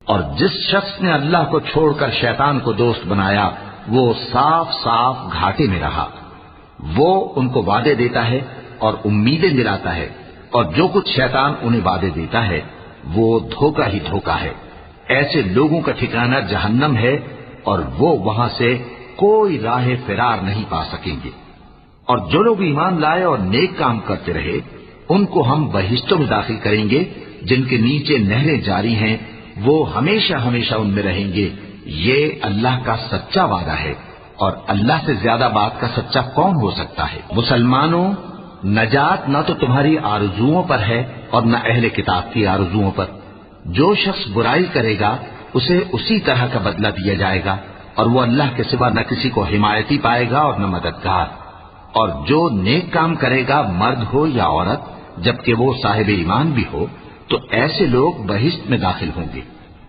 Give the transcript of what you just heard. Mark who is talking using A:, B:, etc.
A: اور جس شخص نے اللہ کو چھوڑ کر شیطان کو دوست بنایا وہ صاف صاف گھاٹے میں رہا۔ وہ ان کو وعدے دیتا ہے اور امیدیں دلاتا ہے، اور جو کچھ شیطان انہیں وعدے دیتا ہے وہ دھوکہ ہی دھوکہ ہے۔ ایسے لوگوں کا ٹھکانہ جہنم ہے، اور وہ وہاں سے کوئی راہ فرار نہیں پا سکیں گے۔ اور جو لوگ ایمان لائے اور نیک کام کرتے رہے ان کو ہم بہشتوں میں داخل کریں گے جن کے نیچے نہریں جاری ہیں، وہ ہمیشہ ہمیشہ ان میں رہیں گے۔ یہ اللہ کا سچا وعدہ ہے، اور اللہ سے زیادہ بات کا سچا کون ہو سکتا ہے؟ مسلمانوں، نجات نہ تو تمہاری آرزوؤں پر ہے اور نہ اہل کتاب کی آرزوؤں پر۔ جو شخص برائی کرے گا اسے اسی طرح کا بدلہ دیا جائے گا، اور وہ اللہ کے سوا نہ کسی کو حمایتی پائے گا اور نہ مددگار۔ اور جو نیک کام کرے گا، مرد ہو یا عورت، جبکہ وہ صاحب ایمان بھی ہو، تو ایسے لوگ بہشت میں داخل ہوں گے۔